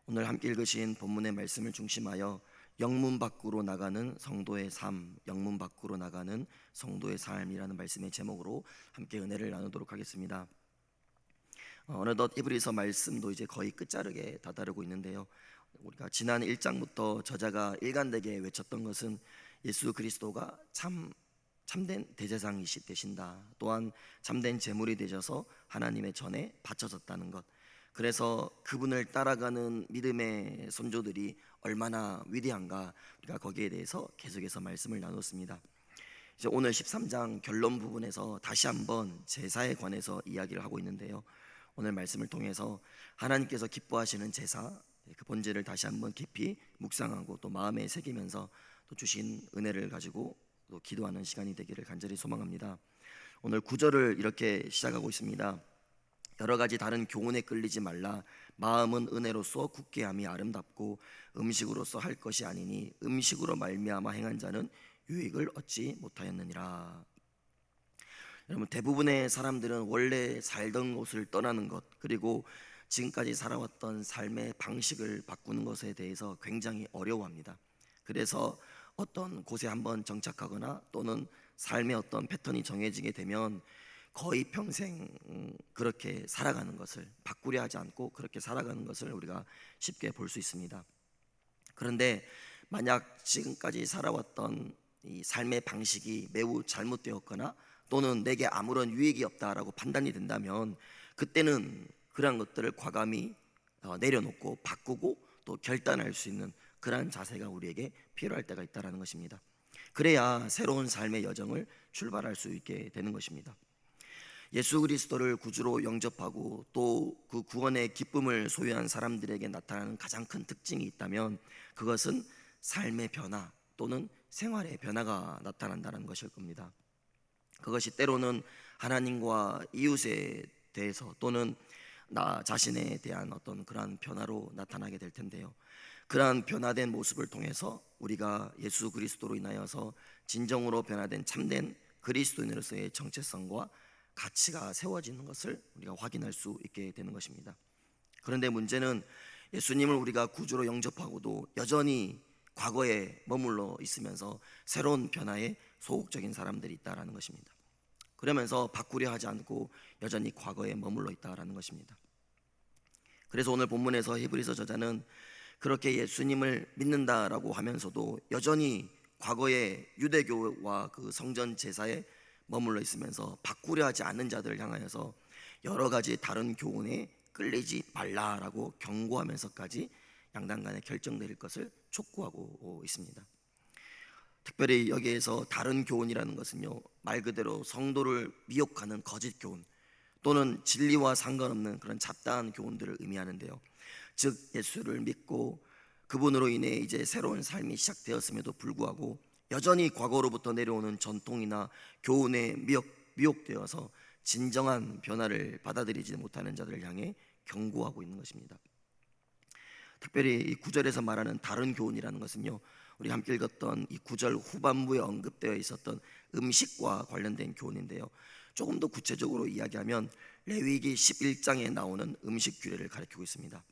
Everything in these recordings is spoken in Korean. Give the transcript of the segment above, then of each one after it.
오늘 함께 읽으신 본문의 말씀을 중심하여 영문 밖으로 나가는 성도의 삶, 영문 밖으로 나가는 성도의 삶이라는 말씀의 제목으로 함께 은혜를 나누도록 하겠습니다. 어느덧 히브리서 말씀도 이제 거의 끝자락에 다다르고 있는데요. 우리가 지난 1장부터 저자가 일관되게 외쳤던 것은 예수 그리스도가 참된 대제사장이시 되신다. 또한 참된 제물이 되셔서 하나님의 전에 바쳐졌다는 것. 그래서 그분을 따라가는 믿음의 선조들이 얼마나 위대한가, 우리가 거기에 대해서 계속해서 말씀을 나눴습니다. 이제 오늘 13장 결론 부분에서 다시 한번 제사에 관해서 이야기를 하고 있는데요. 오늘 말씀을 통해서 하나님께서 기뻐하시는 제사, 그 본질을 다시 한번 깊이 묵상하고 또 마음에 새기면서 또 주신 은혜를 가지고 또 기도하는 시간이 되기를 간절히 소망합니다. 오늘 9절을 이렇게 시작하고 있습니다. 여러 가지 다른 교훈에 끌리지 말라. 마음은 은혜로서 굳게 함이 아름답고 음식으로서 할 것이 아니니 음식으로 말미암아 행한 자는 유익을 얻지 못하였느니라. 여러분, 대부분의 사람들은 원래 살던 곳을 떠나는 것, 그리고 지금까지 살아왔던 삶의 방식을 바꾸는 것에 대해서 굉장히 어려워합니다. 그래서 어떤 곳에 한번 정착하거나 또는 삶의 어떤 패턴이 정해지게 되면 거의 평생 그렇게 살아가는 것을, 바꾸려 하지 않고 그렇게 살아가는 것을 우리가 쉽게 볼 수 있습니다. 그런데 만약 지금까지 살아왔던 이 삶의 방식이 매우 잘못되었거나 또는 내게 아무런 유익이 없다라고 판단이 된다면 그때는 그러한 것들을 과감히 내려놓고 바꾸고 또 결단할 수 있는 그러한 자세가 우리에게 필요할 때가 있다는 것입니다. 그래야 새로운 삶의 여정을 출발할 수 있게 되는 것입니다. 예수 그리스도를 구주로 영접하고 또 그 구원의 기쁨을 소유한 사람들에게 나타나는 가장 큰 특징이 있다면 그것은 삶의 변화 또는 생활의 변화가 나타난다는 것일 겁니다. 그것이 때로는 하나님과 이웃에 대해서 또는 나 자신에 대한 어떤 그러한 변화로 나타나게 될 텐데요. 그러한 변화된 모습을 통해서 우리가 예수 그리스도로 인하여서 진정으로 변화된 참된 그리스도인으로서의 정체성과 가치가 세워지는 것을 우리가 확인할 수 있게 되는 것입니다. 그런데 문제는 예수님을 우리가 구주로 영접하고도 여전히 과거에 머물러 있으면서 새로운 변화에 소극적인 사람들이 있다는 것입니다. 그러면서 바꾸려 하지 않고 여전히 과거에 머물러 있다는 것입니다. 그래서 오늘 본문에서 히브리서 저자는 그렇게 예수님을 믿는다라고 하면서도 여전히 과거의 유대교와 그 성전 제사에 머물러 있으면서 바꾸려 하지 않는 자들을 향하여서 여러 가지 다른 교훈에 끌리지 말라라고 경고하면서까지 양당 간에 결정될 것을 촉구하고 있습니다. 특별히 여기에서 다른 교훈이라는 것은요, 말 그대로 성도를 미혹하는 거짓 교훈 또는 진리와 상관없는 그런 잡다한 교훈들을 의미하는데요. 즉 예수를 믿고 그분으로 인해 이제 새로운 삶이 시작되었음에도 불구하고 여전히 과거로부터 내려오는 전통이나 교훈에 미혹되어서 진정한 변화를 받아들이지 못하는 자들을 향해 경고하고 있는 것입니다. 특별히 이 9절에서 말하는 다른 교훈이라는 것은요, 우리 함께 읽었던 이 9절 후반부에 언급되어 있었던 음식과 관련된 교훈인데요, 조금 더 구체적으로 이야기하면 레위기 11장에 나오는 음식 규례를 가리키고 있습니다.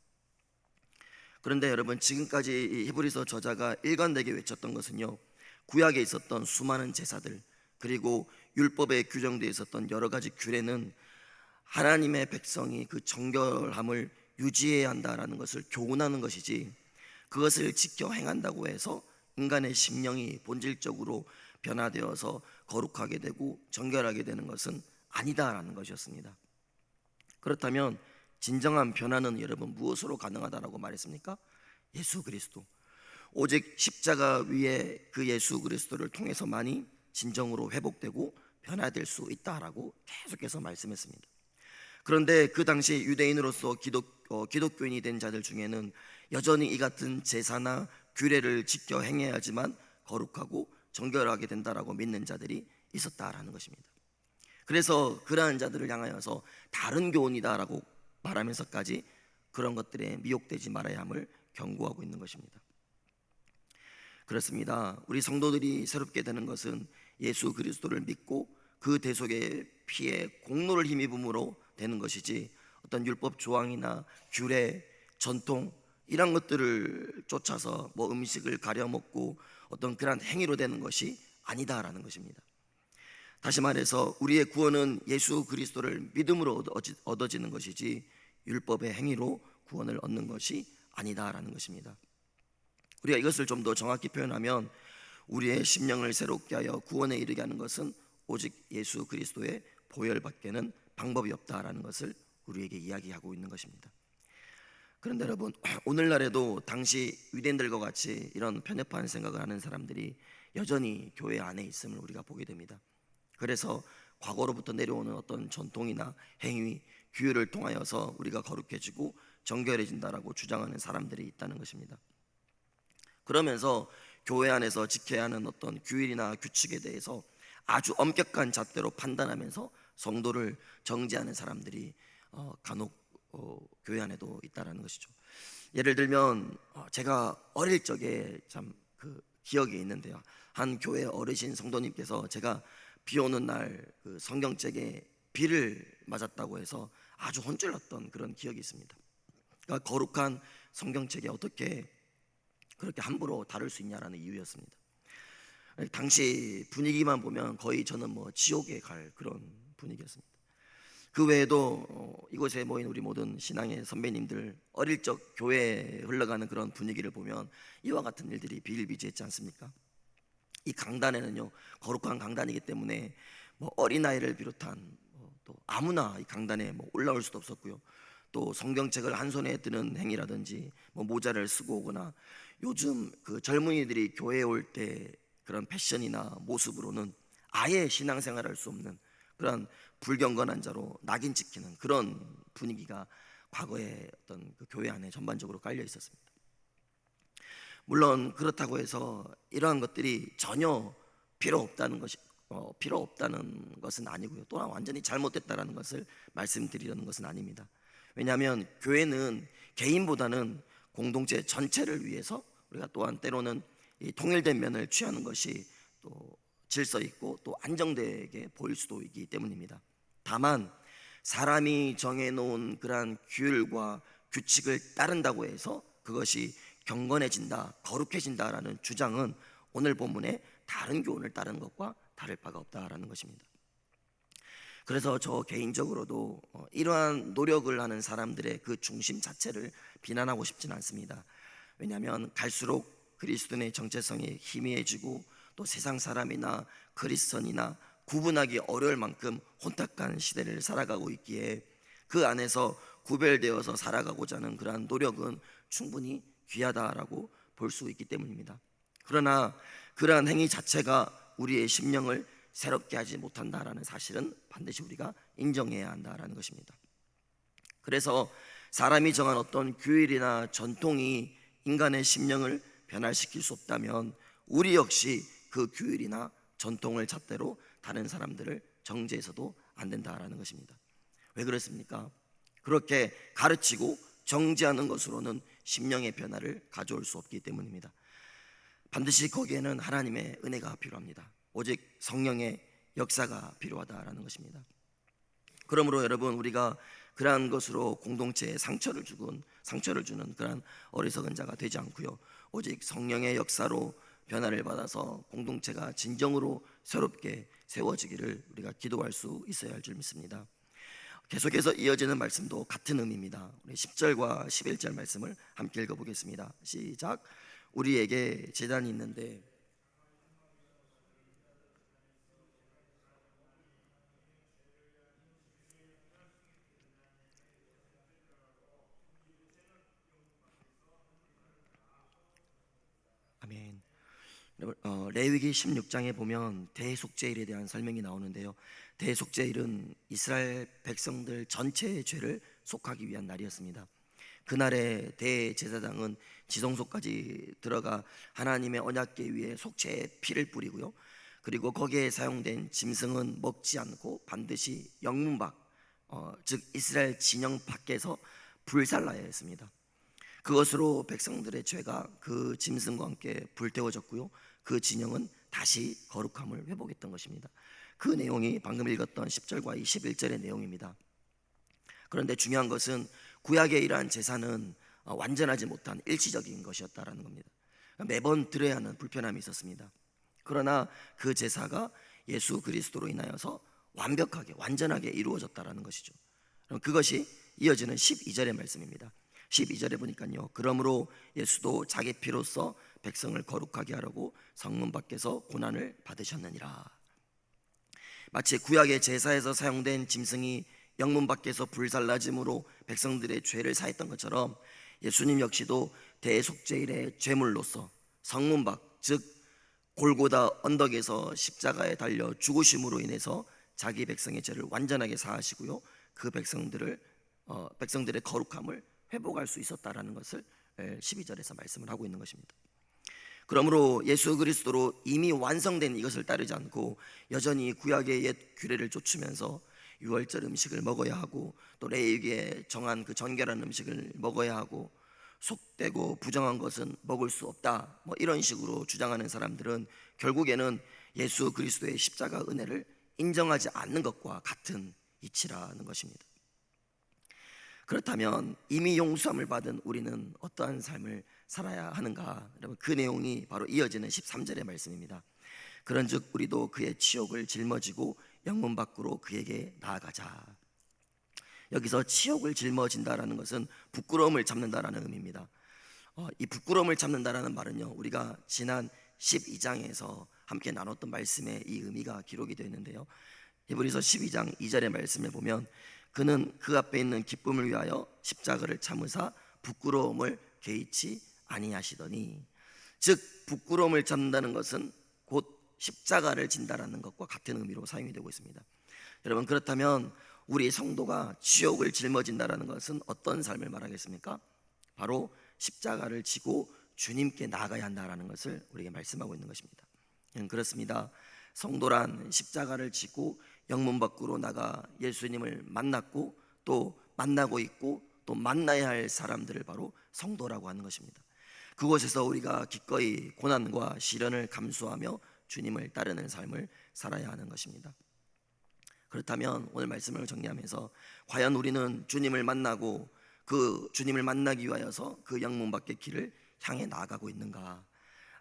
그런데 여러분, 지금까지 히브리서 저자가 일관되게 외쳤던 것은요, 구약에 있었던 수많은 제사들 그리고 율법에 규정되어 있었던 여러 가지 규례는 하나님의 백성이 그 정결함을 유지해야 한다라는 것을 교훈하는 것이지, 그것을 지켜 행한다고 해서 인간의 심령이 본질적으로 변화되어서 거룩하게 되고 정결하게 되는 것은 아니다라는 것이었습니다. 그렇다면 진정한 변화는 여러분 무엇으로 가능하다라고 말했습니까? 예수 그리스도, 오직 십자가 위에 그 예수 그리스도를 통해서만이 진정으로 회복되고 변화될 수 있다라고 계속해서 말씀했습니다. 그런데 그 당시 유대인으로서 기독교인이 된 자들 중에는 여전히 이 같은 제사나 규례를 지켜 행해야지만 거룩하고 정결하게 된다라고 믿는 자들이 있었다라는 것입니다. 그래서 그러한 자들을 향하여서 다른 교훈이다라고 말하면서까지 그런 것들에 미혹되지 말아야 함을 경고하고 있는 것입니다. 그렇습니다. 우리 성도들이 새롭게 되는 것은 예수 그리스도를 믿고 그 대속의 피에 공로를 힘입음으로 되는 것이지 어떤 율법 조항이나 규례, 전통 이런 것들을 쫓아서 뭐 음식을 가려 먹고 어떤 그런 행위로 되는 것이 아니다라는 것입니다. 다시 말해서 우리의 구원은 예수 그리스도를 믿음으로 얻어지는 것이지 율법의 행위로 구원을 얻는 것이 아니다라는 것입니다. 우리가 이것을 좀 더 정확히 표현하면 우리의 심령을 새롭게 하여 구원에 이르게 하는 것은 오직 예수 그리스도의 보혈밖에는 방법이 없다라는 것을 우리에게 이야기하고 있는 것입니다. 그런데 여러분, 오늘날에도 당시 유대인들과 같이 이런 편협한 생각을 하는 사람들이 여전히 교회 안에 있음을 우리가 보게 됩니다. 그래서 과거로부터 내려오는 어떤 전통이나 행위, 규율을 통하여서 우리가 거룩해지고 정결해진다라고 주장하는 사람들이 있다는 것입니다. 그러면서 교회 안에서 지켜야 하는 어떤 규율이나 규칙에 대해서 아주 엄격한 잣대로 판단하면서 성도를 정죄하는 사람들이 간혹 교회 안에도 있다라는 것이죠. 예를 들면 제가 어릴 적에 참 그 기억이 있는데요. 한 교회 어르신 성도님께서 제가 비 오는 날 그 성경책에 비를 맞았다고 해서 아주 혼쭐났던 그런 기억이 있습니다. 그러니까 거룩한 성경책에 어떻게 그렇게 함부로 다룰 수 있냐라는 이유였습니다. 당시 분위기만 보면 거의 저는 뭐 지옥에 갈 그런 분위기였습니다. 그 외에도 이곳에 모인 우리 모든 신앙의 선배님들 어릴 적 교회에 흘러가는 그런 분위기를 보면 이와 같은 일들이 비일비재했지 않습니까? 이 강단에는요, 거룩한 강단이기 때문에 뭐 어린아이를 비롯한 또 아무나 이 강단에 뭐 올라올 수도 없었고요. 또 성경책을 한 손에 드는 행위라든지 뭐 모자를 쓰고 오거나 요즘 그 젊은이들이 교회에 올 때 그런 패션이나 모습으로는 아예 신앙생활을 할 수 없는 그런 불경건한 자로 낙인 찍히는 그런 분위기가 과거에 어떤 그 교회 안에 전반적으로 깔려 있었습니다. 물론 그렇다고 해서 이러한 것들이 전혀 필요 없다는 것은 아니고요. 또한 완전히 잘못됐다라는 것을 말씀드리려는 것은 아닙니다. 왜냐하면 교회는 개인보다는 공동체 전체를 위해서 우리가 또한 때로는 이 통일된 면을 취하는 것이 또 질서 있고 또 안정되게 보일 수도 있기 때문입니다. 다만 사람이 정해놓은 그러한 규율과 규칙을 따른다고 해서 그것이 경건해진다, 거룩해진다라는 주장은 오늘 본문의 다른 교훈을 따르는 것과 다를 바가 없다라는 것입니다. 그래서 저 개인적으로도 이러한 노력을 하는 사람들의 그 중심 자체를 비난하고 싶지는 않습니다. 왜냐하면 갈수록 그리스도인의 정체성이 희미해지고 또 세상 사람이나 그리스천이나 구분하기 어려울 만큼 혼탁한 시대를 살아가고 있기에 그 안에서 구별되어서 살아가고자 하는 그러한 노력은 충분히 귀하다라고 볼 수 있기 때문입니다. 그러나 그러한 행위 자체가 우리의 심령을 새롭게 하지 못한다라는 사실은 반드시 우리가 인정해야 한다라는 것입니다. 그래서 사람이 정한 어떤 규율이나 전통이 인간의 심령을 변화시킬 수 없다면 우리 역시 그 규율이나 전통을 잣대로 다른 사람들을 정죄해서도 안 된다라는 것입니다. 왜 그렇습니까? 그렇게 가르치고 정죄하는 것으로는 심령의 변화를 가져올 수 없기 때문입니다. 반드시 거기에는 하나님의 은혜가 필요합니다. 오직 성령의 역사가 필요하다라는 것입니다. 그러므로 여러분, 우리가 그러한 것으로 공동체에 상처를 주는 그러한 어리석은 자가 되지 않고요, 오직 성령의 역사로 변화를 받아서 공동체가 진정으로 새롭게 세워지기를 우리가 기도할 수 있어야 할 줄 믿습니다. 계속해서 이어지는 말씀도 같은 의미입니다. 우리 10절과 11절 말씀을 함께 읽어보겠습니다. 시작. 우리에게 제단이 있는데 아멘. 레위기 16장에 보면 대속죄일에 대한 설명이 나오는데요, 대속죄일은 이스라엘 백성들 전체의 죄를 속하기 위한 날이었습니다. 그날에 대제사장은 지성소까지 들어가 하나님의 언약궤 위에 속죄의 피를 뿌리고요, 그리고 거기에 사용된 짐승은 먹지 않고 반드시 영문 밖, 즉 이스라엘 진영 밖에서 불살라야 했습니다. 그것으로 백성들의 죄가 그 짐승과 함께 불태워졌고요, 그 진영은 다시 거룩함을 회복했던 것입니다. 그 내용이 방금 읽었던 10절과 21절의 내용입니다. 그런데 중요한 것은 구약의 이러한 제사는 완전하지 못한 일시적인 것이었다라는 겁니다. 매번 드려야 하는 불편함이 있었습니다. 그러나 그 제사가 예수 그리스도로 인하여서 완벽하게 완전하게 이루어졌다라는 것이죠. 그럼 그것이 이어지는 12절의 말씀입니다. 12절에 보니까요, 그러므로 예수도 자기 피로써 백성을 거룩하게 하려고 성문 밖에서 고난을 받으셨느니라. 마치 구약의 제사에서 사용된 짐승이 영문 밖에서 불살라짐으로 백성들의 죄를 사했던 것처럼 예수님 역시도 대속죄일의 제물로서 성문 밖, 즉 골고다 언덕에서 십자가에 달려 죽으심으로 인해서 자기 백성의 죄를 완전하게 사하시고요, 그 백성들의 거룩함을 회복할 수 있었다라는 것을 12절에서 말씀을 하고 있는 것입니다. 그러므로 예수 그리스도로 이미 완성된 이것을 따르지 않고 여전히 구약의 옛 규례를 쫓으면서 유월절 음식을 먹어야 하고 또 레위기에 정한 그 정결한 음식을 먹어야 하고 속되고 부정한 것은 먹을 수 없다, 이런 식으로 주장하는 사람들은 결국에는 예수 그리스도의 십자가 은혜를 인정하지 않는 것과 같은 이치라는 것입니다. 그렇다면 이미 용서함을 받은 우리는 어떠한 삶을 살아야 하는가? 여러분, 그 내용이 바로 이어지는 13절의 말씀입니다. 그런즉 우리도 그의 치욕을 짊어지고 영문 밖으로 그에게 나아가자. 여기서 치욕을 짊어진다라는 것은 부끄러움을 잡는다라는 의미입니다. 이 부끄러움을 잡는다라는 말은요, 우리가 지난 12장에서 함께 나눴던 말씀에 이 의미가 기록이 되어 있는데요, 히브리서 12장 2절의 말씀에 보면 그는 그 앞에 있는 기쁨을 위하여 십자가를 참으사 부끄러움을 개의치 아니하시더니, 즉 부끄러움을 잡는다는 것은 곧 십자가를 진다라는 것과 같은 의미로 사용이 되고 있습니다. 여러분, 그렇다면 우리 성도가 지옥을 짊어진다라는 것은 어떤 삶을 말하겠습니까? 바로 십자가를 지고 주님께 나아가야 한다라는 것을 우리에게 말씀하고 있는 것입니다. 그렇습니다. 성도란 십자가를 지고 영문 밖으로 나가 예수님을 만났고 또 만나고 있고 또 만나야 할 사람들을 바로 성도라고 하는 것입니다. 그곳에서 우리가 기꺼이 고난과 시련을 감수하며 주님을 따르는 삶을 살아야 하는 것입니다. 그렇다면 오늘 말씀을 정리하면서 과연 우리는 주님을 만나고 그 주님을 만나기 위하여서 그 영문 밖의 길을 향해 나아가고 있는가?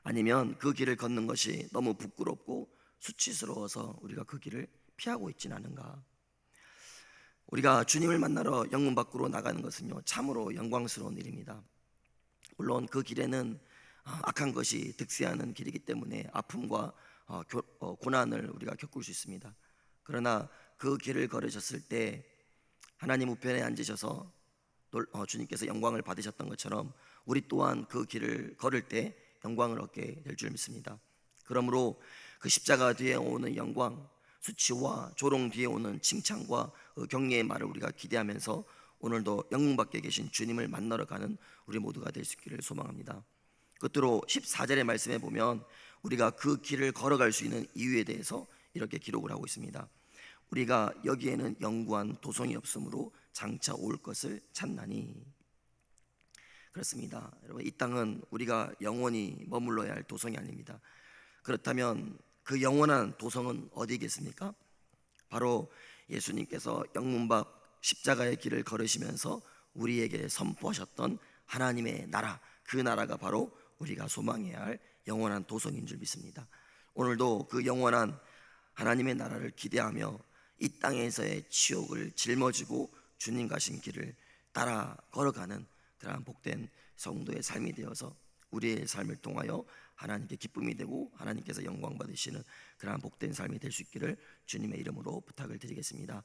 아니면 그 길을 걷는 것이 너무 부끄럽고 수치스러워서 우리가 그 길을 피하고 있지는 않은가? 우리가 주님을 만나러 영문 밖으로 나가는 것은요, 참으로 영광스러운 일입니다. 물론 그 길에는 악한 것이 득세하는 길이기 때문에 아픔과 고난을 우리가 겪을 수 있습니다. 그러나 그 길을 걸으셨을 때 하나님 우편에 앉으셔서 주님께서 영광을 받으셨던 것처럼 우리 또한 그 길을 걸을 때 영광을 얻게 될 줄 믿습니다. 그러므로 그 십자가 뒤에 오는 영광, 수치와 조롱 뒤에 오는 칭찬과 격려의 말을 우리가 기대하면서 오늘도 영문 밖에 계신 주님을 만나러 가는 우리 모두가 될 수 있기를 소망합니다. 끝으로 14절의 말씀에 보면 우리가 그 길을 걸어갈 수 있는 이유에 대해서 이렇게 기록을 하고 있습니다. 우리가 여기에는 영구한 도성이 없으므로 장차 올 것을 찾나니. 그렇습니다. 여러분, 이 땅은 우리가 영원히 머물러야 할 도성이 아닙니다. 그렇다면 그 영원한 도성은 어디겠습니까? 바로 예수님께서 영문 밖 십자가의 길을 걸으시면서 우리에게 선포하셨던 하나님의 나라, 그 나라가 바로 우리가 소망해야 할 영원한 도성인 줄 믿습니다. 오늘도 그 영원한 하나님의 나라를 기대하며 이 땅에서의 치욕을 짊어지고 주님 가신 길을 따라 걸어가는 그러한 복된 성도의 삶이 되어서 우리의 삶을 통하여 하나님께 기쁨이 되고 하나님께서 영광 받으시는 그러한 복된 삶이 될 수 있기를 주님의 이름으로 부탁을 드리겠습니다.